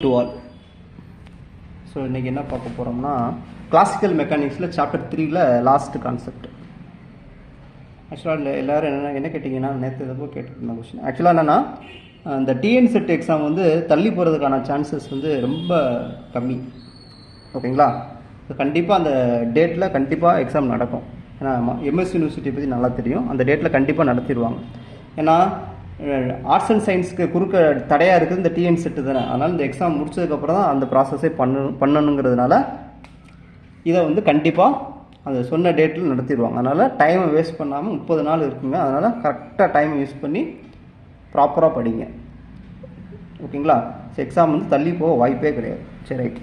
to all. So இன்றைக்கி என்ன பார்க்க போகிறோம்னா கிளாசிக்கல் மெக்கானிக்ஸில் சாப்டர் 3ல லாஸ்ட் கான்செப்ட். ஆக்சுவலாக எல்லோரும் என்ன கேட்டிங்கன்னா நேற்று எதுவும் கேட்டுருந்த கொஸ்டின். ஆக்சுவலாக என்னென்னா இந்த டிஎன் செட் எக்ஸாம் வந்து தள்ளி போகிறதுக்கான சான்சஸ் வந்து ரொம்ப கம்மி. ஓகேங்களா? கண்டிப்பாக அந்த டேட்டில் கண்டிப்பாக எக்ஸாம் நடக்கும். ஏன்னா எம்எஸ் யூனிவர்சிட்டி பற்றி நல்லா தெரியும். அந்த டேட்டில் கண்டிப்பாக நடத்திடுவாங்க. ஏன்னா ஆர்ட்ஸ் அண்ட் சயின்ஸுக்கு குறுக்க தடையாக இருக்குது இந்த டிஎன் செட்டு தானே. அதனால் இந்த எக்ஸாம் முடிச்சதுக்கப்புறம் தான் அந்த ப்ராசஸே பண்ணணுங்கிறதுனால இதை வந்து கண்டிப்பாக அந்த சொன்ன டேட்டில் நடத்திடுவாங்க. அதனால் டைமை வேஸ்ட் பண்ணாமல் 30 நாள் இருக்குங்க. அதனால் கரெக்டாக டைமை யூஸ் பண்ணி ப்ராப்பராக படிங்க. ஓகேங்களா? ஸோ எக்ஸாம் வந்து தள்ளி போக வாய்ப்பே கிடையாது. சரி, ரைட்.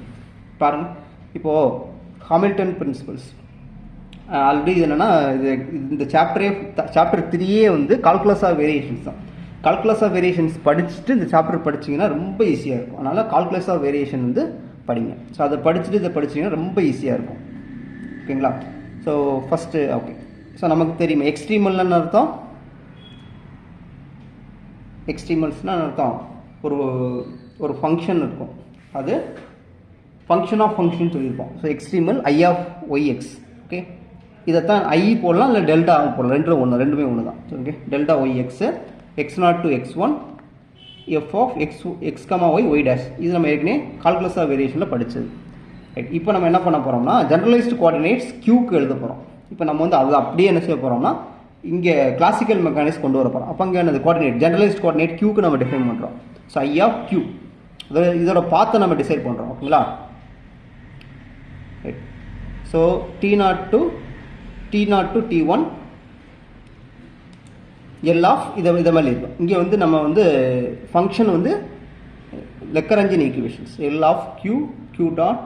பாருங்கள், இப்போது ஹாமில்டன் பிரின்சிபல்ஸ் ஆல்ரெடி இது என்னென்னா இந்த சாப்டர் 3 வந்து கால்குலஸ் ஆஃப் வேரியேஷன்ஸ் தான். கால்குலஸ் ஆஃப் வேரியேஷன்ஸ் படிச்சுட்டு இந்த சாப்டர் படிச்சிங்கன்னா ரொம்ப ஈஸியாக இருக்கும். அதனால் கால்குலஸ் ஆஃப் வேரியேஷன் வந்து படிங்க. ஸோ அதை படிச்சுட்டு இதை படிச்சிங்கன்னா ரொம்ப ஈஸியாக இருக்கும். ஓகேங்களா? So first okay. ஸோ நமக்கு தெரியுமா எக்ஸ்ட்ரீமல்னு அர்த்தம்? எக்ஸ்ட்ரீமல்ஸ்னால் அர்த்தம் ஒரு ஃபங்க்ஷன் இருக்கும், அது ஃபங்க்ஷன் ஆஃப் ஃபங்க்ஷன் சொல்லியிருப்போம். So extremal I of y x. Okay, இதைத்தான் ஐ போடலாம், இல்லை டெல்டா போடலாம். ரெண்டுமே ஒன்று தான். Okay, delta y x x0 to x1 f of x comma y y dash. இது நம்ம ஏற்கனவே கால்குலஸ் ஆஃப் வேரியேஷனில் படித்தது. ரைட். இப்போ நம்ம என்ன பண்ண போகிறோம்னா ஜெனரலைஸ்டு கோஆர்டினேட்ஸ் க்யூக்கு எழுத போகிறோம். இப்போ நம்ம வந்து அது அப்படியே என்ன செய்ய போகிறோம்னா இங்கே கிளாசிக்கல் மெக்கானிக்ஸ் கொண்டு வர போகிறோம். அப்போ அங்கே என்னது கோஆர்டினேட் ஜெனரலைஸ்டு கோஆர்டினேட் க்யூக்கு நம்ம டிஃபைன் பண்ணுறோம். ஸோ ஐ ஆஃப் க்யூ இதோட பார்த்து நம்ம டிசைட் பண்ணுறோம். ஓகேங்களா? Right. So t0 to t1 L of இதை மாதிரி இருக்கும். இங்கே வந்து நம்ம வந்து ஃபங்க்ஷன் வந்து Lagrangian equations L of q dot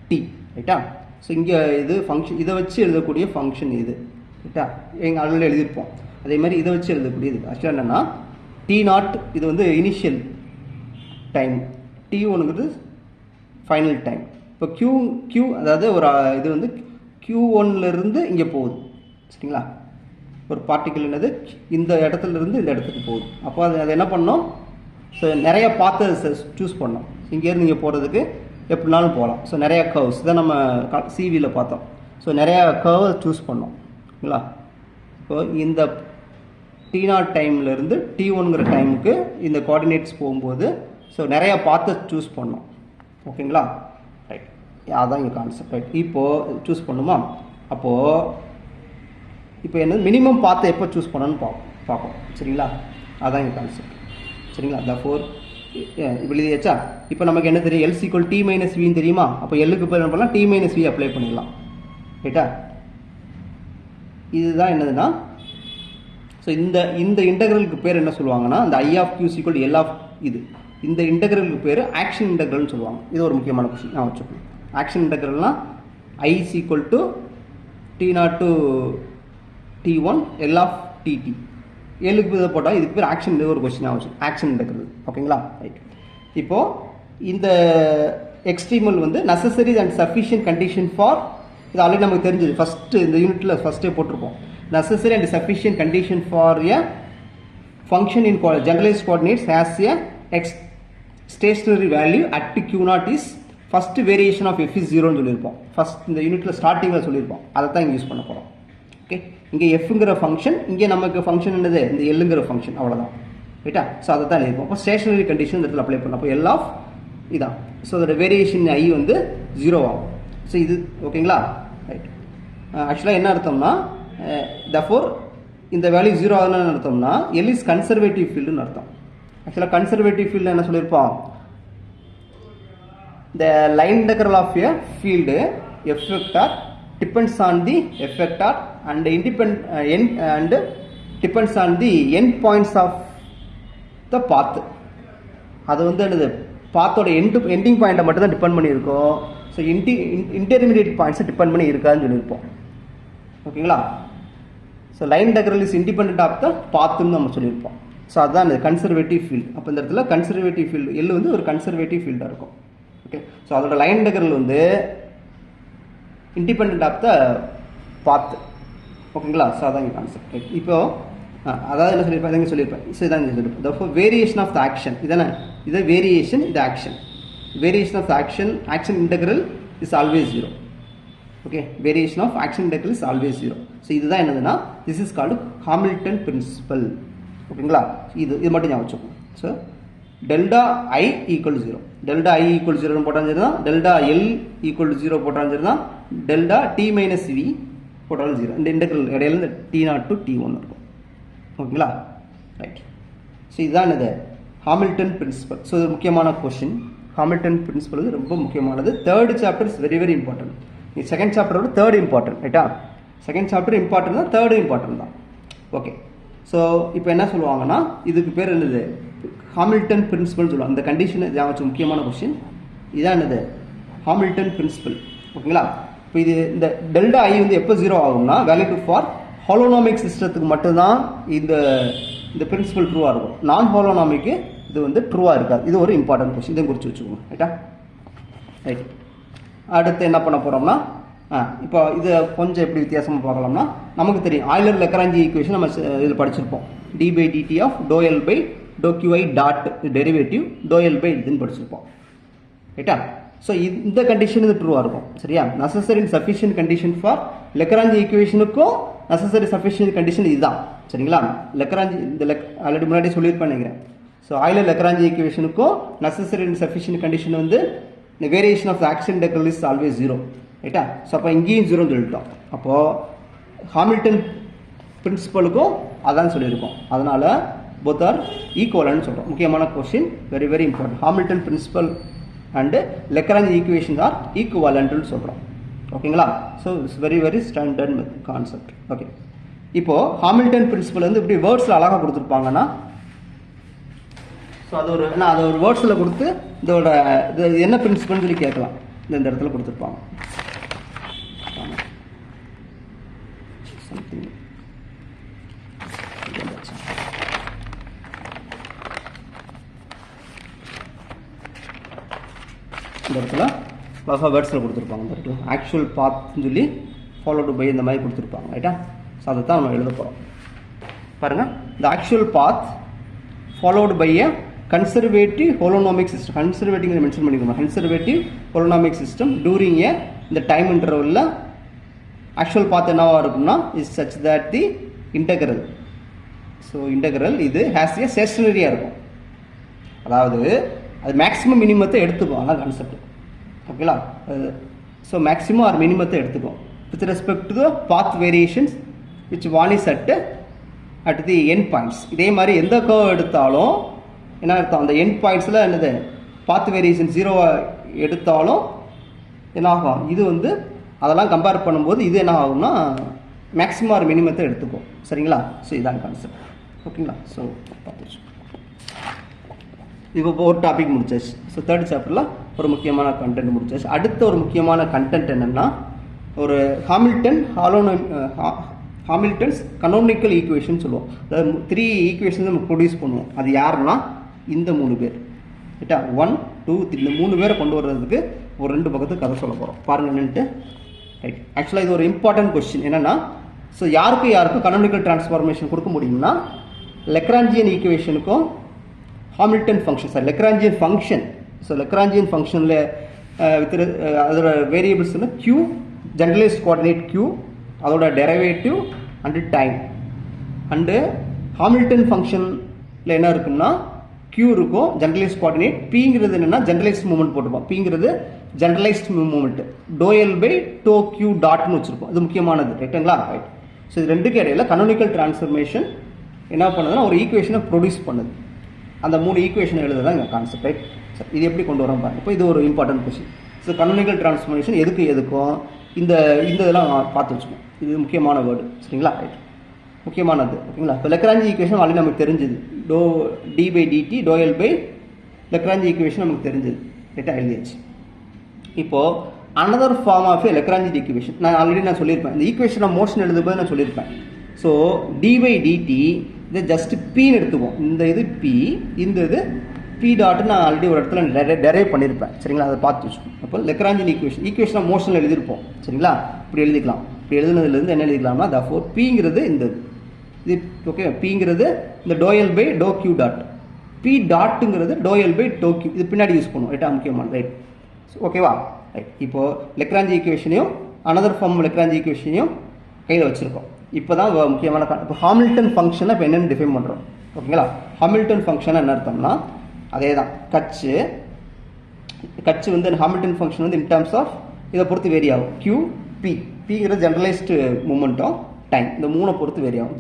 t. ரைட்டா? ஸோ இங்கே இது ஃபங்க்ஷன், இதை வச்சு எழுதக்கூடிய ஃபங்க்ஷன் இது. ரைட்டா? எங்கள் ஆல்ரெடி எழுதியிருப்போம். அதே மாதிரி இதை வச்சு எழுதக்கூடியது ஆக்சுவலாக என்னென்னா t0 இது வந்து இனிஷியல் டைம், t1ங்கிறது ஃபைனல் டைம். இப்போ கியூ அதாவது ஒரு இது வந்து Q1லேருந்து இங்கே போகுது. சரிங்களா? ஒரு பார்ட்டிக்கல் என்னது இந்த இடத்துலேருந்து இந்த இடத்துக்கு போகுது. அப்போ அது என்ன பண்ணோம்? ஸோ நிறைய பார்த்து சூஸ் பண்ணோம். இங்கேருந்து இங்கே போகிறதுக்கு எப்படினாலும் போகலாம். ஸோ நிறையா கர்வ்ஸ் தான் நம்ம சிவியில் பார்த்தோம். ஸோ நிறையா கர்வை சூஸ் பண்ணோம். ஓகேங்களா? ஸோ இந்த t0 டைம்லேருந்து t1ங்கிற டைமுக்கு இந்த கோஆர்டினேட்ஸ் போகும்போது ஸோ நிறையா பார்த்து சூஸ் பண்ணோம். ஓகேங்களா? ரைட். அதான் இங்கே கான்செப்ட். ரைட். இப்போது சூஸ் பண்ணுமா? அப்போது இப்போ என்னது மினிமம் பார்த்து எப்போ சூஸ் பண்ணணும்னு பார்ப்போம். சரிங்களா? அதான் எங்கள் கான்செப்ட். சரிங்களா? therefore இப்போ எழுதியாச்சா? இப்போ நமக்கு என்ன தெரியும்? எல் ஈக்குவல் டி மைனஸ் வின்னு தெரியுமா? அப்போ எல்லுக்கு பேர் என்ன பண்ணலாம்? டி மைனஸ் வி அப்ளை பண்ணிடலாம். ரைட்டா? இதுதான் என்னதுன்னா ஸோ இந்த இன்டெக்ரலுக்கு பேர் என்ன சொல்லுவாங்கன்னா இந்த I of q equal L of இது. இந்த இன்டெக்ரலுக்கு பேர் ஆக்ஷன் இன்டெக்ரல்னு சொல்லுவாங்க. இது ஒரு முக்கியமான கொஸ்டின் நான் வச்சுக்கணும். ஆக்ஷன் இன்டெக்ரல்னால் I equal to t0 to t1 L of dt. எல்லுக்கு இதை போட்டால் இதுக்கு பேர் ஆக்ஷன். ஒரு கொஸ்டின் ஆகும், ஆக்ஷன் இன்டெக்ரல். ஓகேங்களா? ரைட். இப்போது இந்த எக்ஸ்ட்ரீமல் வந்து necessary and sufficient condition for, இது ஆல்ரெடி நமக்கு தெரிஞ்சது. ஃபஸ்ட்டு இந்த யூனிட்டில் ஃபஸ்ட்டே போட்டிருப்போம். Necessary and sufficient condition for a function in generalised coordinates has a stationary value at q0 is first variation of f is 0ன்னு சொல்லியிருப்போம். ஃபஸ்ட் இந்த யூனிட்டில் ஸ்டார்டிங்கில் சொல்லியிருப்போம். அதை தான் இங்கே யூஸ் பண்ண போகிறோம். ஓகே, இங்கே எஃப்ங்கிற ஃபங்க்ஷன், இங்கே நமக்கு ஃபங்க்ஷன் என்னது இந்த எல்லுங்கிற ஃபங்க்ஷன். அவ்வளோதான். ரைட்டா? ஸோ அதை தான் எழுதிப்போம். அப்போ ஸ்டேஷனரி கண்டிஷன் இந்த இடத்துல அப்ளை பண்ணலாம். அப்போ எல் ஆஃப் இதான். ஸோ அதோட வேரியேஷன் ஐ வந்து 0 ஆகும். ஸோ இது ஓகேங்களா? ரைட். ஆக்சுவலாக என்ன அர்த்தம்னா therefore இந்த வேல்யூ 0 ஆகுதுன்னு அர்த்தம்னா எல் இஸ் கன்சர்வேட்டிவ் ஃபீல்டுன்னு அர்த்தம். ஆக்சுவலாக கன்சர்வேட்டிவ் ஃபீல்டு என்ன சொல்லியிருப்போம்? the line integral of a field f vector depends on the f vector and and depends on the end points of the path. அது வந்து என்னது பாத்தோட எண்டிங் பாயிண்ட்டை மட்டும் தான் டிபெண்ட் பண்ணியிருக்கோம். ஸோ இன்டர்மீடியட் பாயிண்ட்ஸை டிபெண்ட் பண்ணி இருக்காதுன்னு சொல்லியிருப்போம். ஓகேங்களா? So line integral is independent of the பாத்துன்னு நம்ம சொல்லியிருப்போம். ஸோ அதுதான் இந்த கன்சர்வேட்டிவ் ஃபீல்டு. அப்போ இந்த இடத்துல கன்சர்வேட்டிவ் ஃபீல்டு எல் வந்து ஒரு கன்சர்வேட்டிவ் ஃபீல்டாக இருக்கும். ஓகே, ஸோ அதோட லைன் இன்டெக்ரல் வந்து இண்டிபெண்ட் ஆஃப் த பாத். ஓகேங்களா? ஸோ அதான் இங்கே கான்செப்ட். இப்போது அதாவது என்ன சொல்லியிருப்பேன், இங்கே சொல்லியிருப்பேன். ஸோ இதான் இங்கே சொல்லியிருப்பேன். வேரியேஷன் ஆஃப் த ஆக்ஷன் இதானே, இது வேரியேஷன், இது action. variation of action integral is always 0. Okay, variation of action integral is always 0. So இதுதான் என்னதுன்னா this is called Hamilton principle. ஓகேங்களா, இது மட்டும் ஞாபகம் வச்சுக்கோங்க. So delta I equal to 0, delta I equal to 0 போட்டாலும் சரி தான், delta L equal to 0 போட்டாலும் சரி தான், delta T minus V போட்டாலும் 0. இந்த இன்டெக்ரல் இடையில இந்த T0 to T1 இருக்கும். ஓகேங்களா, ரைட். ஸோ இதுதான் இது ஹாமில்டன் பிரின்சிபல். ஸோ இது முக்கியமான கொஷின். ஹாமில்டன் பிரின்சிபல் வந்து ரொம்ப முக்கியமானது. Third chapter is very very important. Second சாப்டரோட தேர்ட் இம்பார்ட்டன்ட், ரைட்டா? செகண்ட் சாப்டர் இம்பார்ட்டன்ட் தான், தேர்டு இம்பார்ட்டன்ட் தான். ஓகே, ஸோ இப்போ என்ன சொல்லுவாங்கன்னா இதுக்கு பேர் என்னது, ஹாமில்டன் பிரின்சிபல் சொல்லுவாங்க. இந்த கண்டிஷன் வச்சு முக்கியமான கொஸ்டின் இதான் என்னது, ஹாமில்டன் பிரின்சிபல். ஓகேங்களா, இப்போ இது இந்த டெல்டா ஐ வந்து எப்போ 0 ஆகும்னா வேலிட் ஃபார் ஹாலோனாமிக் சிஸ்டத்துக்கு மட்டும்தான் இந்த பிரின்சிபல் ட்ரூவாக இருக்கும். நான் ஹாலோனாமிக்கு இது வந்து ட்ரூவாக இருக்காது. இது ஒரு இம்பார்ட்டன்ட் கொஸ்டின், இதை குறித்து வச்சுக்கோங்க, ரைட்டா? ரைட். அடுத்து என்ன பண்ண போகிறோம்னா இப்போ இது கொஞ்சம் எப்படி வித்தியாசமாக பார்க்கலாம்னா, நமக்கு தெரியும் ஆய்லர் லெக்ராஞ்சி ஈக்குவேஷன் நம்ம இதில் படிச்சிருப்போம். D by dt of doh L by doh q i dot derivative doh L by இதுன்னு படிச்சிருப்போம், ரைட்டா? ஸோ இந்த கண்டிஷன் இது ட்ரூவாக இருக்கும், சரியா? Necessary sufficient condition for Lagrange ஈக்குவேஷனுக்கும் நெசசரி சஃபிஷியன்ட் கண்டிஷன் இதுதான், சரிங்களா? லெக்ராஞ்சி ஆல்ரெடி முன்னாடி சொல்லியிருப்பேன் நினைக்கிறேன். ஸோ ஆய்லர் லெக்ராஞ்சி ஈக்குவேஷனுக்கும் நெசசரி அண்ட் சஃபிஷியன்ட் கண்டிஷன் வந்து the variation of the action integral is always 0, ரைட்டா? ஸோ அப்போ இங்கேயும் 0 சொல்லிட்டோம். அப்போது ஹாமில்டன் பிரின்சிபலுக்கும் அதான் சொல்லியிருக்கோம். அதனால் both are equivalent சொல்கிறோம். முக்கியமான question, very very important. Hamilton principle and Lagrange equations are ஈக்குவலண்ட்னு சொல்கிறோம். ஓகேங்களா? So it's very very standard concept. Okay, இப்போது ஹாமில்டன் பிரின்சிபல் வந்து இப்படி வேர்ட்ஸில் அழகாக கொடுத்துருப்பாங்கன்னா, ஸோ அது ஒரு வேர்ட்ஸில் கொடுத்து இதோட இது என்ன பிரின்சிபல்னு சொல்லி கேட்கலாம். இந்த இடத்துல கொடுத்துருப்பாங்க. இந்த இடத்துல அழகாக வேர்ட்ஸில் கொடுத்துருப்பாங்க. இந்த இடத்துல ஆக்சுவல் பாத்னு சொல்லி ஃபாலோடு பை இந்த மாதிரி கொடுத்துருப்பாங்க, ரைட்டா? ஸோ அதை தான் நம்ம எழுத போகிறோம். பாருங்கள், the actual path followed by a conservative holonomic system. Conservative mention பண்ணிக்கணும். conservative holonomic system during a இந்த டைம் இன்டர்வலில் ஆக்சுவல் பாத் என்னவாக இருக்கும்னா is such that the integral. So integral இது ஹேஸ் ஏ ஸ்டேஷனரியாக இருக்கும். அதாவது அது மேக்ஸிமம் மினிமத்தை எடுத்துக்கும். அதான் கான்செப்ட். ஓகேங்களா? ஸோ மேக்ஸிமம் ஆர் மினிமத்தை எடுத்துக்கும் with respect to the path variations which one is at the end points. இதே மாதிரி எந்த கர்வ் எடுத்தாலும் என்ன அர்த்தம், அந்த எண்ட் பாயிண்ட்ஸில் என்னது பாத் வேரியேஷன் 0 எடுத்தாலும் என்ன ஆகும், இது வந்து அதெல்லாம் கம்பேர் பண்ணும்போது இது என்ன ஆகும்னா மேக்ஸிமம் ஆர் மினிமத்தை எடுத்துக்கும், சரிங்களா? ஸோ இதான் கான்செப்ட். ஓகேங்களா? ஸோ பார்த்துச்சு. இப்போ ஒரு டாபிக் முடிச்சாச்சு. ஸோ தேர்ட் சாப்டரில் ஒரு முக்கியமான கண்டென்ட் முடிச்சாச்சு. அடுத்த ஒரு முக்கியமான கண்டென்ட் என்னென்னா ஒரு ஹாமில்டன்ஸ் கனோனிக்கல் ஈக்குவேஷன் சொல்லுவோம். அதாவது 3 ஈக்குவேஷன் நம்ம ப்ரொடியூஸ் பண்ணுவோம். அது யாருன்னா இந்த 3 பேர், ரைட்டா? 1 2 3 இந்த 3 பேரை கொண்டு வர்றதுக்கு ஒரு 2 பக்கத்துக்கு கதை சொல்ல போகிறோம். பாருங்க என்னன்ட்டு, ரைட்? ஆக்சுவலாக இது ஒரு இம்பார்ட்டன்ட் கொஸ்டின். என்னென்னா, ஸோ யாருக்கும் கனோனிக்கல் டிரான்ஸ்ஃபார்மேஷன் கொடுக்க முடியும்னா லெக்ராஞ்சியன் ஈக்குவேஷனுக்கும் Hamilton function, sir Lagrangian function. So Lagrangian ஃபங்க்ஷனில் அதோட வேரியபிள்ஸ்னா q, ஜெனரலைஸ்ட் கோஆர்டினேட் q, அதோட derivative and time. And Hamilton ஃபங்க்ஷனில் என்ன இருக்குன்னா q இருக்கும், ஜெனரலைஸ்ட் கோஆர்டினேட். பிங்கிறது என்னென்னா ஜெனரலைஸ்ட் மூமெண்ட் போட்டுப்போம். பிங்கிறது generalized moment. Doh L by doh q டாட்னு வச்சுருப்போம். இது முக்கியமானது, ரைட்டுங்களா? ரைட். ஸோ இது ரெண்டுக்கு இடையில கனோனிக்கல் டிரான்ஸ்ஃபர்மேஷன் என்ன பண்ணுதுன்னா ஒரு ஈக்குவேஷனை ப்ரொடியூஸ் பண்ணுது. அந்த 3 ஈக்குவேஷன் எழுதுதான் இங்கே கான்செப்ட், ரைட்? சார் இது எப்படி கொண்டு வரோம் பாருங்க. இப்போ இது ஒரு important question. So canonical transformation எதுக்கும் இந்த இதெல்லாம் பார்த்து வச்சுக்கோம். இது முக்கியமான வேர்டு, சரிங்களா? ரைட், முக்கியமானது. ஓகேங்களா? இப்போ லெக்ராஞ்சி ஈக்குவேஷன் ஆல்ரெடி நமக்கு தெரிஞ்சுது. D by dt doh L by Lagrange equation நமக்கு தெரிஞ்சுது, ரைட்டாக எழுதியாச்சு. இப்போது another form of a Lagrange equation நான் சொல்லியிருப்பேன். இந்த ஈக்குவேஷன் ஆஃப் மோஷன் எழுதும்போது நான் சொல்லியிருப்பேன். ஸோ டி பை டிடி இதை ஜஸ்ட் பின்னு எடுத்துக்குவோம். இந்த இது பி, இந்த இது பி டாட் நான் ஆல்ரெடி ஒரு இடத்துல டெரைவ் பண்ணியிருப்பேன், சரிங்களா? அதை பார்த்து வச்சுக்கோம். அப்போ லெக்ராஞ்சியன் ஈக்குவேஷன் ஆஃப் மோஷனில் எழுதியிருப்போம், சரிங்களா? இப்படி எழுதிக்கலாம். இப்படி எழுதுனதுலேருந்து என்ன எழுதிக்கலாம்னா தஃபோர் பிங்கிறது இந்த இது, ஓகே? பிங்கிறது இந்த doh L by doh q dot, p டாட்டுங்கிறது டோஎல் பை டோ கியூ, இது பின்னாடி யூஸ் பண்ணுவோம் ரைட்டா, முக்கியமான ரைட். ஓகேவா ரைட். இப்போது லெக்ராஞ்சி ஈக்குவேஷனையும் அனதர் ஃபார்ம் லெக்ராஞ்சி ஈக்குவேஷனையும் கையில் வச்சுருக்கோம். இப்போ தான் முக்கியமான இப்போ ஹாமில்டன் ஃபங்க்ஷனை இப்போ என்னென்னு டிஃபைன் பண்ணுறோம். ஓகேங்களா, ஹாமில்டன் ஃபங்க்ஷனை என்ன அர்த்தம்னா அதே தான் கட்சி வந்து ஹாமில்டன் ஃபங்க்ஷன் வந்து இன் டர்ம்ஸ் ஆஃப் இதை பொறுத்து வேரி ஆகும். கியூ பி, பிங்கிறது ஜென்ரலைஸ்டு மூமெண்ட்டும் டைம், இந்த மூணை பொறுத்து வேரி ஆகும்.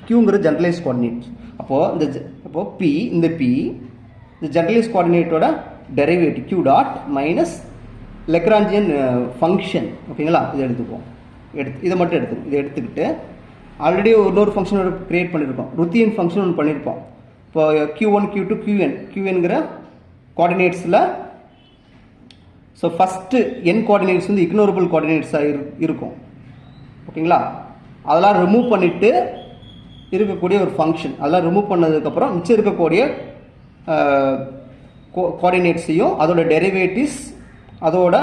கியூங்கிறது ஜென்ரலைஸ்ட் கோஆர்டினேட். அப்போது பி இந்த ஜென்ரலைஸ்ட் கோஆர்டினேட்டோட derivative q dot minus Lagrangian function. ஓகேங்களா, இதை எடுத்துக்குவோம். இதை மட்டும் இதை எடுத்துக்கிட்டு ஆல்ரெடி இன்னொரு ஃபங்க்ஷன் கிரியேட் பண்ணியிருக்கோம், ருத்தியன் ஃபங்க்ஷன் ஒன்று பண்ணியிருப்போம். இப்போ Q1 Q2 QNங்கிற கோஆர்டினேட்ஸில் ஸோ ஃபஸ்ட்டு n கோஆர்டினேட்ஸ் வந்து இக்னோரபிள் கோஆர்டினேட்ஸாக இருக்கும். ஓகேங்களா, அதெல்லாம் ரிமூவ் பண்ணிவிட்டு இருக்கக்கூடிய ஒரு ஃபங்க்ஷன், அதெல்லாம் ரிமூவ் பண்ணதுக்கப்புறம் மிச்சம் இருக்கக்கூடிய கோஆர்டினேட்ஸையும் அதோட டெரிவேட்டிவ்ஸ் அதோட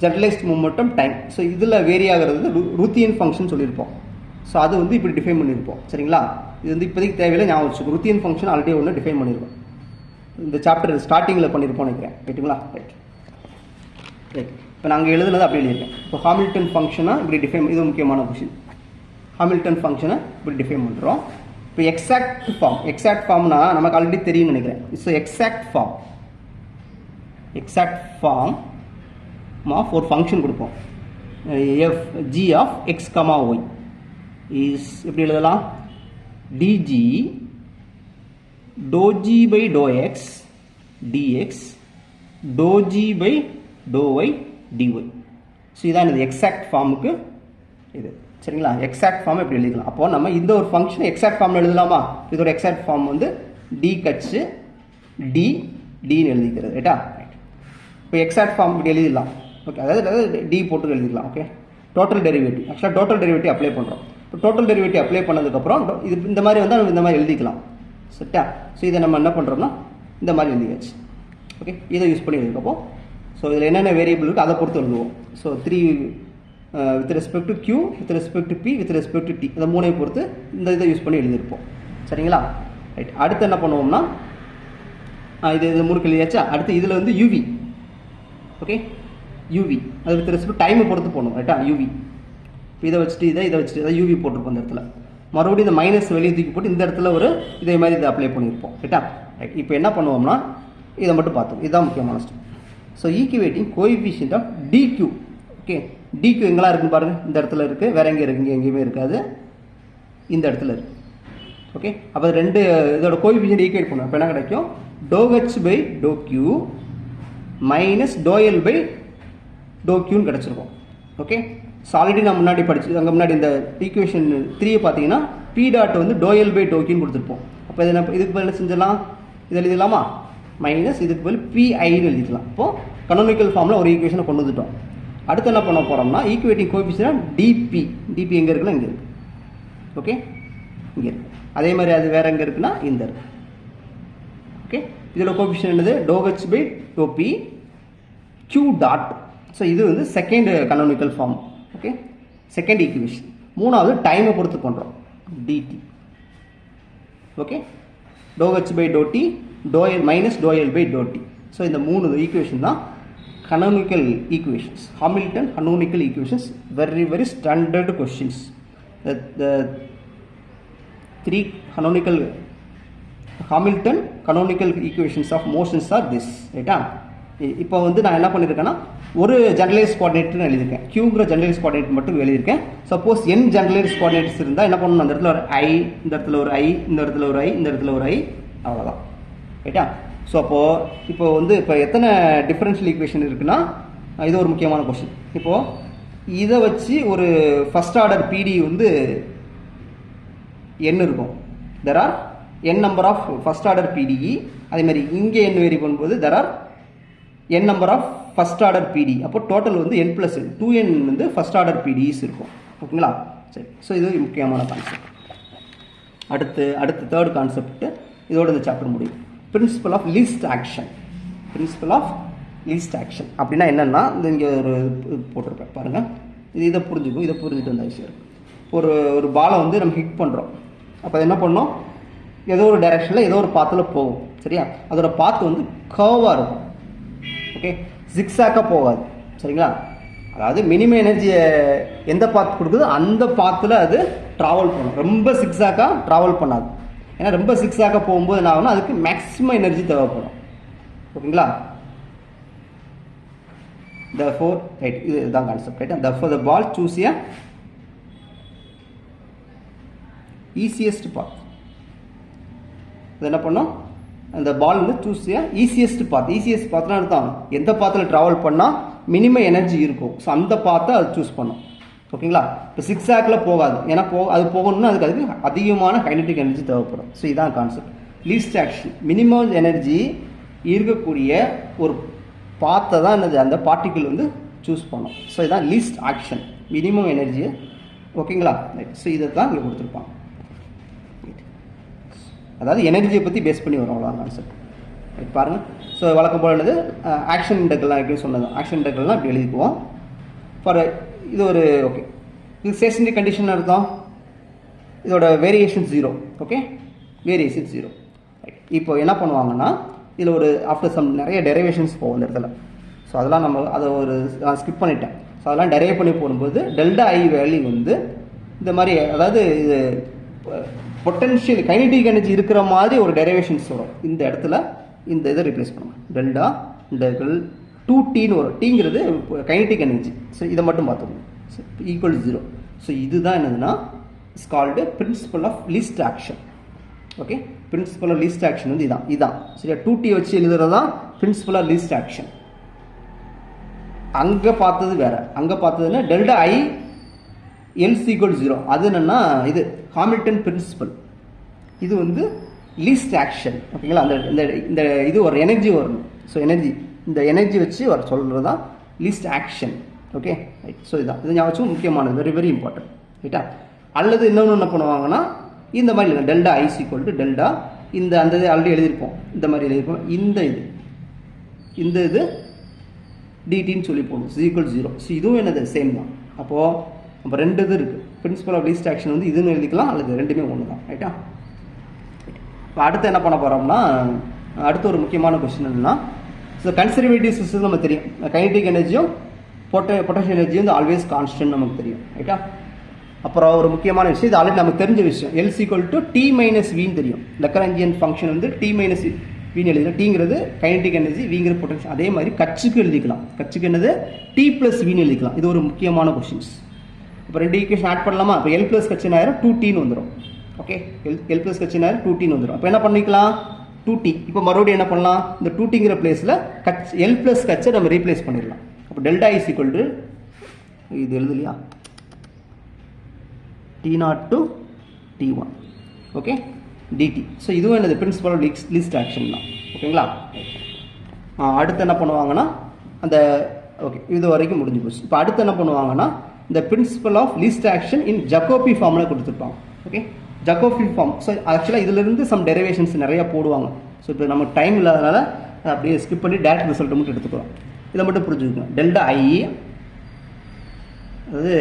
ஜெனரலைஸ்ட் மூமெண்டம் டைம், ஸோ இதில் வேரி ஆகிறது ருத்தியன் ஃபங்க்ஷன் சொல்லியிருப்போம். ஸோ அது வந்து இப்படி டிஃபைன் பண்ணியிருப்போம். சரிங்களா, இது வந்து இப்போதைக்கு தேவையில்லை, ஞாபகம் வச்சுக்கோ. ருத்தியன் ஃபங்க்ஷன் ஆல்ரெடி ஒன்று டிஃபைன் பண்ணியிருக்கோம், இந்த சாப்டர் ஸ்டார்டிங்கில் பண்ணியிருப்போம் நினைக்கிறேன். ரைட்டுங்களா, ரைட். இப்போ நாங்கள் எழுதுனது அப்படி எழுதியிருக்கேன். இப்போ ஹாமில்டன் ஃபங்க்ஷனாக இப்படி டிஃபைன், இது முக்கியமான கொஷின். ஹாமில்டன் ஃபங்க்ஷனை இப்படி டிஃபைன் பண்ணுறோம். இப்போ எக்ஸாக்ட் ஃபார்ம்னா நமக்கு ஆல்ரெடி தெரியும்னு நினைக்கிறேன். ஸோ எக்ஸாக்ட் ஃபார்ம் ஆஃப் ஒரு ஃபங்க்ஷன் கொடுப்போம், g of x, y is எப்படி எழுதலாம், dg dou g by dou x dx dou g by dou y dy. So இதான் இது எக்ஸாக்ட் ஃபார்முக்கு இது. சரிங்களா, எக்ஸாக்ட் ஃபார்ம் எப்படி எழுதிக்கலாம். அப்போ நம்ம இந்த ஒரு ஃபங்க்ஷன் எக்ஸாக்ட் ஃபார்மில் எழுதலாமா, இதோட எக்ஸாக்ட் ஃபார்ம் வந்து d கட்சி dன்னு எழுதிக்கிறது. ரைட்டா, ரைட். இப்போ எக்ஸாக்ட் ஃபார்ம் இப்படி எழுதிடலாம். ஓகே, அதாவது டி போட்டு எழுதிக்கலாம். ஓகே, டோட்டல் டெரிவேட்டிவ், ஆக்சுவலாக டோட்டல் டெரிவேட்டிவ் அப்ளை பண்ணுறோம். இப்போ டோட்டல் டெரிவேட்டிவ் அப்ளை பண்ணதுக்கப்புறம் இது இந்த மாதிரி வந்தால் நம்ம இந்த மாதிரி எழுதிக்கலாம். சரிட்டா, ஸோ இதை நம்ம என்ன பண்ணுறோம்னா இந்த மாதிரி எழுதியாச்சு. ஓகே, இதை யூஸ் பண்ணி எழுதிக்கப்போ ஸோ இதில் என்னென்ன வேரியபிள் இருக்குது அதை பொறுத்து எழுதுவோம். So 3 with respect to q, with respect to p, with respect to t, இந்த மூணையை பொறுத்து இந்த இதை யூஸ் பண்ணி எழுதியிருப்போம். சரிங்களா, ரைட். அடுத்து என்ன பண்ணுவோம்னா இது மூணு எழுதியாச்சா. அடுத்து இதில் வந்து யூவி. ஓகே, யூவி அது வித் ரெஸ்பெக்ட் டைமை பொறுத்து போடணும். ரைட்டா, யூவி. இப்போ இதை வச்சுட்டு இதை வச்சுட்டு யூவி போட்டிருப்போம். இந்த இடத்துல மறுபடியும் இந்த மைனஸ் வெளியே தூக்கி போட்டு இந்த இடத்துல ஒரு இதே மாதிரி இதை அப்ளை பண்ணியிருப்போம். ரைட்டா, ரைட். இப்போ என்ன பண்ணுவோம்னா இதை மட்டும் பார்த்தோம், இதுதான் முக்கியமான step. So equating coefficient of dq. Okay, dq எங்கெல்லாம் இருக்குன்னு பாருங்கள், இந்த இடத்துல இருக்குது, வேற எங்கே இருக்குது, இங்கே எங்கேயுமே இருக்காது, இந்த இடத்துல இருக்குது. ஓகே, அப்போ ரெண்டு இதோட கோஎஃபிஷியன்ட் ஈக்குவேட் பண்ணுவோம். அப்போ என்ன கிடைக்கும், doh H by doh q minus doh L by doh கியூன்னு கிடச்சிருக்கும். ஓகே, ஸோ ஆல்ரெடி நான் முன்னாடி படிச்சு அங்கே முன்னாடி இந்த ஈக்குவேஷன் 3 பார்த்தீங்கன்னா பி டாட் வந்து டோ எல் பை டோ கியூன்னு கொடுத்துருப்போம். அப்போ இதை இதுக்கு பதில் என்ன செஞ்சிடலாம், இதை எழுதிடலாமா, மைனஸ் இதுக்கு பதில் பிஐன்னு எழுதிக்கலாம். இப்போது கனோனிக்கல் ஃபார்மில் ஒரு ஈக்குவேஷனை கொண்டு வந்துட்டோம். அடுத்து என்ன பண்ண போகிறோம்னா ஈக்குவேட்டிங் கோஎஃபிஷியன்ட் டிபி எங்கே இருக்குன்னா இங்கே இருக்குது. ஓகே, இங்கே இருக்குது. அதே மாதிரி அது வேறு எங்கே இருக்குன்னா இந்த இருக்குது. ஓகே, இதோட கோஎஃபிஷியன்ட் என்னது, doh H by doh p q dot. So இது வந்து second canonical form. Okay, second equation. மூணாவது டைமை பொறுத்து பண்ணுறோம், dt. Okay, doh H by doh t doh L minus doh L by doh t. So இந்த மூணு equation தான் canonical equations, Hamilton canonical equations, very very standard questions. The three canonical Hamilton canonical equations of motions are this. ரைட்டா, இப்போ வந்து நான் என்ன பண்ணியிருக்கேன்னா ஒரு ஜெனரலைஸ் கோஆர்டினேட்னு எழுதியிருக்கேன், கியூங்கிற ஜெனரலைஸ் கோஆர்டினேட் மட்டும் எழுதியிருக்கேன். சப்போஸ் n ஜெனரலைஸ் கோஆர்டினேட்ஸ் இருந்தால் என்ன பண்ணணும், அந்த இடத்துல ஒரு ஐ, இந்த இடத்துல ஒரு ஐ, இந்த இடத்துல ஒரு ஐ, இந்த இடத்துல ஒரு ஐ, அவ்வளோதான். ரைட்டா, ஸோ இப்போ வந்து இப்போ எத்தனை டிஃபரன்ஷியல் ஈக்குவேஷன் இருக்குன்னா இது ஒரு முக்கியமான கொஸ்டின். இப்போது இதை வச்சு ஒரு ஃபஸ்ட் ஆர்டர் பிடி வந்து n இருக்கும். There are n number of first order PDE. அதேமாதிரி இங்கே n வேரி பண்ணும்போது there are n number of first order PD. அப்போ டோட்டல் வந்து n + 2n வந்து ஃபஸ்ட் ஆர்டர் பிடிஇஸ் இருக்கும். ஓகேங்களா, சரி. ஸோ இது முக்கியமான கான்செப்ட். அடுத்து தேர்ட் கான்செப்ட், இதோட இந்த சாப்டர் முடியும். Principle of least action. Principle of least action அப்படின்னா என்னென்னா, இந்த இங்கே ஒரு போட்டிருப்பேன் பாருங்கள், இதை புரிஞ்சுக்கும். இதை புரிஞ்சுட்டு வந்த விஷயம், ஒரு பாலை வந்து நம்ம ஹிட் பண்ணுறோம். அப்போ என்ன பண்ணோம், ஏதோ ஒரு டைரெக்ஷனில் ஏதோ ஒரு பாத்தில் போகும். சரியா? அதோட பாத் வந்து கர்வாக இருக்கும். ஓகே, ஜிக்ஸாக்காக போகாது. சரிங்களா? அதாவது மினிமம் எனர்ஜியை எந்த பாத் கொடுக்குதோ அந்த பாத்தில் அது ட்ராவல் பண்ணும். ரொம்ப சிக்ஸாக்காக ட்ராவல் பண்ணாது. ஏன்னா ரொம்ப சிக்ஸாக்காக போகும்போது என்ன ஆகும்னா அதுக்கு மேக்ஸிமம் எனர்ஜி தேவைப்படும். ஓகேங்களா? therefore right, இதுதான் கான்செப்ட். ரைட்டா? therefore the ball choose a easiest path. இது என்ன பண்ணும்? அந்த பால் வந்து சூஸ் ஈஸியஸ்ட் பாத். ஈஸியஸ்ட் பாத்னா அர்த்தம் எந்த பாத்தில் ட்ராவல் பண்ணால் மினிமம் எனர்ஜி இருக்கும். ஸோ அந்த பாத்தை அது சூஸ் பண்ணும். ஓகேங்களா? இப்போ சிக்ஸாக்கில் போகாது. ஏன்னா அது போகணும்னா அதுக்கு அதிகமான கைனடிக் எனர்ஜி தேவைப்படும். ஸோ இதுதான் concept. Least action, minimum energy இருக்கக்கூடிய ஒரு பாத்தை தான் என்னது அந்த பார்ட்டிக்கிள் வந்து சூஸ் பண்ணும். ஸோ இதுதான் லீஸ்ட் ஆக்ஷன், மினிமம் எனர்ஜியை. ஓகேங்களா? ஸோ இதை தான் இங்கே கொடுத்துருப்பாங்க. அதாவது எனர்ஜியை பற்றி பேஸ் பண்ணி வரும். அவ்வளோ கான்செப்ட். ரைட், பாருங்கள். ஸோ வழக்கம் போல் என்னது ஆக்ஷன் இன்டெக்ரல்லாம் எப்படி சொன்னது, ஆக்ஷன் இன்டெக்ரல்லாம் இப்படி எழுதிக்குவோம். ஃபார் இது ஒரு ஓகே, இது ஸ்டேஷனரி கண்டிஷன் அர்த்தம். இதோட வேரியேஷன் 0. Okay, variation 0. ரைட், இப்போ என்ன பண்ணுவாங்கன்னா இதில் ஒரு ஆஃப்டர் சம் நிறைய டெரிவேஷன்ஸ் போகும் இந்த இடத்துல. ஸோ அதெல்லாம் நம்ம அதை நான் ஸ்கிப் பண்ணிட்டேன். ஸோ அதெல்லாம் டெரைவ் பண்ணி போடும்போது டெல்டா ஐ வேல்யூ வந்து இந்த மாதிரி, அதாவது இது பொட்டன்ஷியல் கைனடிக் எனர்ஜி இருக்கிற மாதிரி ஒரு டெரிவேஷன்ஸ் வரும். இந்த இடத்துல இந்த இதை ரிப்ளேஸ் பண்ணுவோம். டெல்டா இன்டெக்ரல் 2Tன்னு வரும். டீங்கிறது கைனடிக் எனர்ஜி. ஸோ இதை மட்டும் பார்த்துக்கணும். So equal 0. ஸோ இதுதான் என்னதுன்னா it's called principle of least action. Okay, principle of least action வந்து இதான் சரியா? 2T வச்சு எழுதுறது தான் பிரின்சிபல் ஆஃப் லீஸ்ட் ஆக்ஷன். அங்கே பார்த்தது வேற. அங்கே பார்த்ததுன்னா டெல்டா ஐ எல்ஸ் ஈக்குவல் 0. அது என்னன்னா இது ஹாமில்டன் பிரின்சிபல். இது வந்து லீஸ்ட் ஆக்ஷன். ஓகேங்களா? அந்த இந்த இது ஒரு எனர்ஜி வரணும். ஸோ எனர்ஜி, இந்த எனர்ஜி வச்சு வர சொல்கிறது தான் least action. Okay, right. So இதுதான் இது ஞாபகம் முக்கியமானது, வெரி வெரி இம்பார்ட்டன்ட். ரைட்டா? அல்லது இன்னொன்று என்ன பண்ணுவாங்கன்னா இந்த மாதிரி இல்லை, delta is equal to delta இந்த அந்த இது ஆல்ரெடி எழுதியிருப்போம். இந்த மாதிரி எழுதியிருப்போம். இந்த இது டிடின்னு சொல்லி போகணும். ஈக்குவல் 0. ஸோ இதுவும் என்னது சேம் தான். அப்போது நம்ம ரெண்டு இது இருக்குது. பிரின்சிபல் ஆஃப் லீஸ்ட் ஆக்ஷன் வந்து இதுன்னு எழுதிக்கலாம், அல்லது ரெண்டுமே ஒன்று தான். ரைட்டா? இப்போ அடுத்து என்ன பண்ண போகிறோம்னா, அடுத்து ஒரு முக்கியமான கொஸ்டின் என்னன்னா, ஸோ கன்சர்வேட்டிவ் சிஸ்டம் நமக்கு தெரியும். கைனடிக் எனர்ஜியும் பொட்டன்ஷியல் எனர்ஜியும் வந்து ஆல்வேஸ் கான்ஸ்டன்ட் நமக்கு தெரியும். ரைட்டா? அப்புறம் ஒரு முக்கியமான விஷயம், இது ஆல்ரெடி நமக்கு தெரிஞ்ச விஷயம், L's equal to T minus வின்னு தெரியும். லெக்ராஞ்சியன் ஃபங்க்ஷன் வந்து T மைனஸ் வின்னு எழுதிக்கலாம். டீங்கிறது கைனடிக் எனர்ஜி, விங்கிறது பொட்டன்ஷியல். அதே மாதிரி கட்சுக்கு எழுதிக்கலாம். கட்சுக்கு என்னது T ப்ளஸ் வின்னு எழுதிக்கலாம். இது ஒரு முக்கியமான கொஸ்டின்ஸ். இப்போ ரெண்டு ஈக்குவேஷன் ஆட் பண்ணலாமா? இப்போ எல் ப்ளஸ் கட்சின் ஆயிரம் 2Tன்னு வந்துடும். ஓகே, எல் ப்ளஸ் கட்சின் ஆயிரம் 2Tன்னு வந்துடும். அப்போ என்ன பண்ணிக்கலாம்? 2T. இப்போ மறுபடியும் என்ன பண்ணலாம்? இந்த 2Tங்கிற பிளேஸில் எல் ப்ளஸ் கட்சை நம்ம ரீப்ளேஸ் பண்ணிடலாம். அப்போ டெல்டா இஸ் ஈக்குவல் டு இது எழுதலையா, T0 to T1. Okay, dt. So இதுவும் என்னது பிரின்சிபல் ஆஃப் லீஸ்ட் ஆக்ஷன் தான். ஓகேங்களா? அடுத்து என்ன பண்ணுவாங்கன்னா அந்த ஓகே இது வரைக்கும் முடிஞ்சு போச்சு. இப்போ அடுத்து என்ன பண்ணுவாங்கன்னா இந்த principle of least action in Jacobi ஃபார்மில் கொடுத்துருப்பாங்க. Okay, ஜக்கோபி form. ஸோ ஆக்சுவலாக இதிலிருந்து சம் டெரிவேஷன்ஸ் நிறையா போடுவாங்க. ஸோ இப்போ நம்ம டைம் இல்லாதனால அப்படியே ஸ்கிப் பண்ணி டேரக்ட் ரிசல்ட் மட்டும் எடுத்துக்கலாம். இதை மட்டும் புரிஞ்சுக்கணும். டெல்டா ஐ, அதாவது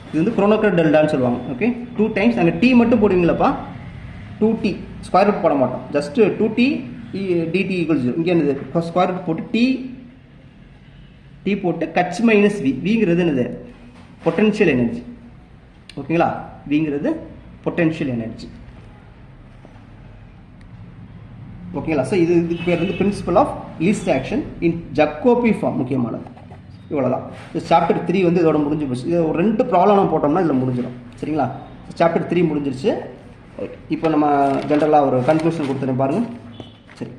இது வந்து குரோனோக்கர் டெல்டான்னு சொல்லுவாங்க. ஓகே, 2 டைம்ஸ் அங்கே டி மட்டும் போடுவீங்களப்பா, 2T ஸ்கொயர் ரூட் போட மாட்டோம். Just 2T dt equal 0. இங்கே என்னது ஸ்கொயர் ரூட் போட்டு டி போட்டு கட்ச் மைனஸ் வி. விங்கிறது என்னது பொட்டன்ஷியல் எனர்ஜி. ஓகேங்களா? விங்கிறது பொட்டன்ஷியல் எனர்ஜி. ஓகேங்களா? ஸோ இதுக்கு பேர் வந்து principle of least action in Jacobi form. முக்கியமானது இவ்வளோதான். சாப்டர் 3 வந்து இதோட முடிஞ்சு போச்சு. இது ஒரு 2 ப்ராப்ளம் போட்டோம்னா இதில் முடிஞ்சிடும். சரிங்களா? சாப்டர் 3 முடிஞ்சிருச்சு. இப்போ நம்ம ஜென்ரலாக ஒரு கன்க்ளூஷன் கொடுத்துருங்க பாருங்கள். சரி,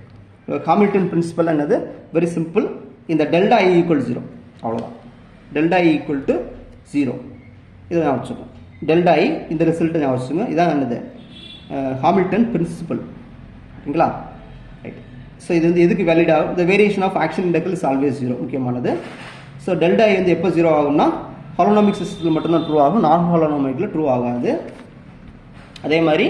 ஹாமில்டன் பிரின்சிபல் என்னது? Very simple. இந்த டெல்டா ஐ ஈக்குவல் 0, அவ்வளோதான். டெல்டா ஐ ஈக்குவல் டு 0 இதை நான் வச்சுக்கோங்க. டெல்டா ஐ இந்த ரிசல்ட்டை நான் வச்சுக்கோங்க. இதான் என்னது ஹாமில்டன் பிரின்சிபல். ஓகேங்களா? ரைட். ஸோ இது வந்து எதுக்கு வேலிட் ஆகும்? இந்த variation of action integral is always 0, முக்கியமானது. ஸோ டெல்டா ஐ வந்து எப்போ 0 ஆகும்னா ஹாலோனாமிக் சிஸ்டத்தில் மட்டும்தான் ட்ரூ ஆகும், நான் ஹாலோனாமிக்கில் ட்ரூ ஆகாது. அதே மாதிரி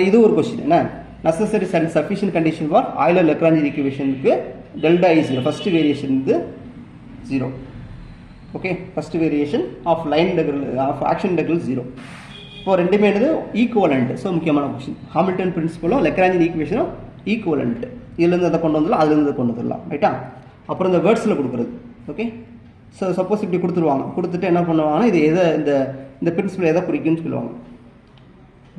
இது ஒரு கொஸ்டின் என்ன, necessary and sufficient condition for Euler Lagrange ஈக்குவேஷனுக்கு டெல்டா ஐ 0, ஃபர்ஸ்ட் வேரியேஷன் வந்து 0. Okay, first variation of line integral of action integral 0. இப்போ ரெண்டுமே என்னது ஈக்குவலண்ட். ஸோ முக்கியமான கொஸ்டின். ஹாமில்டன் பிரின்சிபலும் லெக்ராஞ்சியன் ஈக்குவேஷனும் ஈக்குவலண்ட். இதுலேருந்து அதை கொண்டு வந்துடலாம், அதுலேருந்து கொண்டு வந்துடலாம். ரைட்டா? அப்புறம் இந்த வேர்ட்ஸில் கொடுக்குறது. ஓகே, ஸோ சப்போஸ் இப்படி கொடுத்துருவாங்க, கொடுத்துட்டு என்ன பண்ணுவாங்கன்னா இது எதை இந்த பிரின்சிபல் எதை குறிக்குன்னு சொல்லுவாங்க.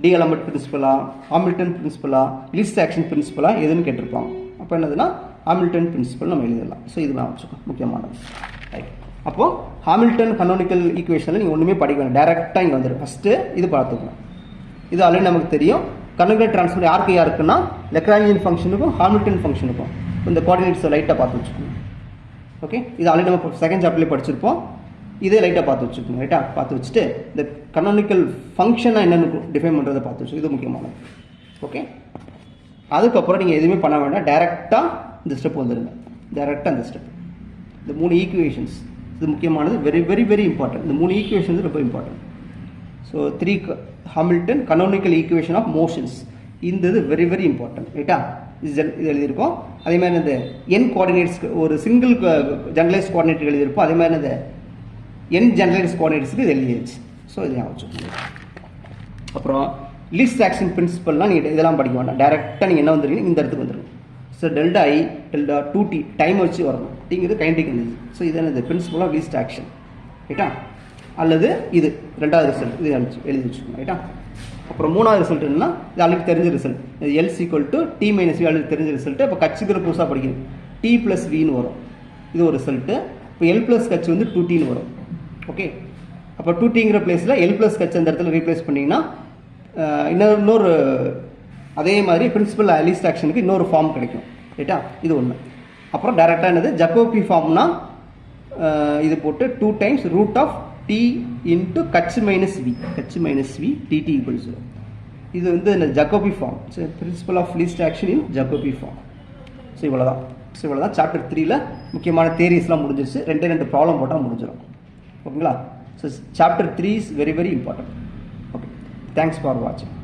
டிஎலமெண்ட் பிரின்சிபலா, ஹாமில்டன் பிரின்சிபலா, லீஸ்ட் ஆக்ஷன் பிரின்சிபலா எதுன்னு கேட்டிருப்பாங்க. அப்போ என்னதுன்னா ஹாமில்டன் பிரின்சிபல் நம்ம எழுதிடலாம். ஸோ இதெல்லாம் வச்சுக்கோங்க முக்கியமானது. ரைட். அப்போது ஹாமில்டன் கனோனிக்கல் ஈக்குவேஷனில் நீங்கள் ஒன்றுமே படிக்க வேணும், டேரெக்டாக இங்கே வந்துடும். ஃபஸ்ட்டு இது பார்த்துக்கணும். இது ஆல்ரெடி நமக்கு தெரியும். கனோனிக்கல் ட்ரான்ஸ்ஃபர் யாருக்கு இருக்குன்னா லெக்ராஞ்சியன் ஃபங்க்ஷனுக்கும் ஹாமில்டன் ஃபங்க்ஷனுக்கும். இந்த கோஆர்டினேட்ஸை லைட்டாக பார்த்து வச்சுக்கோங்க. ஓகே, இது ஆல்ரெடி நம்ம செகண்ட் சாப்டர்லேயே படிச்சிருப்போம். இதே லைட்டாக பார்த்து வச்சுக்கோங்க. ரைட்டாக பார்த்து வச்சுட்டு இந்த கனோனிக்கல் ஃபங்க்ஷனாக என்னென்னு டிஃபைன் பண்ணுறதை பார்த்து வச்சுக்கோங்க. இது முக்கியமானது. ஓகே, அதுக்கப்புறம் நீங்கள் எதுவுமே பண்ண வேண்டாம், டேரெக்டாக இந்த ஸ்டெப் வந்துடுங்க. டேரெக்டாக இந்த ஸ்டெப், இந்த 3 ஈக்குவேஷன்ஸ் இது முக்கியமானது. Very very very important. இந்த 3 ஈக்குவேஷன்ஸ் ரொம்ப important. So 3 Hamilton canonical equation of motions, இந்த இது வெரி வெரி இம்பார்ட்டன்ட். ரைட்டா? இது எழுதியிருக்கோம். அதே மாதிரி இந்த n கோஆர்டினேட்ஸ்க்கு ஒரு சிங்கிள் ஜெனரலைஸ் கோஆர்டினேட் எழுதியிருப்போம். அதே மாதிரி இந்த n ஜெனரலைஸ் கோஆர்டினேட்ஸ்க்கு இது எழுதியாச்சு. ஸோ இது ஞாபகம். அப்புறம் லீஸ்ட் ஆக்ஷன் பிரின்சிபல்லாம் நீங்கள் இதெல்லாம் படிக்க வேண்டாம், டேரெக்டாக நீங்கள் என்ன வந்துருக்கீங்க இந்த இடத்துக்கு வந்துருங்க. ஸோ டெல்டா ஐ டெல்டா 2t டைம் வச்சு வரணும். டிங்கிறது கைண்டிக் எனர்ஜி. ஸோ இது என்னது பிரின்சிபல் ஆஃப் லீஸ்ட் ஆக்ஷன். ரைட்டா? அல்லது இது ரெண்டாவது ரிசல்ட் இது எழுதி வச்சுக்கோங்க. ரைட்டா? அப்புறம் மூணாவது ரிசல்ட் என்னன்னா இது ஆல்ரெடி தெரிஞ்ச result. L equal to T minus V already தெரிஞ்ச ரிசல்ட்டு. இப்போ கட்சிக்கிற புதுசாக படிக்கணும். டி ப்ளஸ் வின்னு வரும். இது ஒரு ரிசல்ட்டு. இப்போ எல் ப்ளஸ் கட்சி வந்து 2tன்னு வரும். ஓகே, அப்போ 2tங்கிற பிளேஸில் எல் ப்ளஸ் கட்சி அந்த இடத்துல ரீப்ளேஸ் பண்ணிங்கன்னா இன்னொரு அதே மாதிரி பிரின்சிபல் லீஸ்ட் ஆக்ஷனுக்கு இன்னொரு ஃபார்ம் கிடைக்கும். ரைட்டா? இது ஒன்று. அப்புறம் டேரெக்டாக என்னது ஜக்கோபி ஃபார்ம்னா இது போட்டு 2 times root of T into கட்சி மைனஸ் வி டிடி ஈக்குவல்ஸ். இது வந்து இந்த Jacobi form. Principle of least action in Jacobi form. So இவ்வளோதான் சாப்டர் 3ல் முக்கியமான தியரிஸ்லாம் முடிஞ்சிருச்சு. 2 ப்ராப்ளம் போட்டால் முடிஞ்சிடும். ஓகேங்களா? So chapter 3 is very very important. Okay, thanks for வாட்சிங்.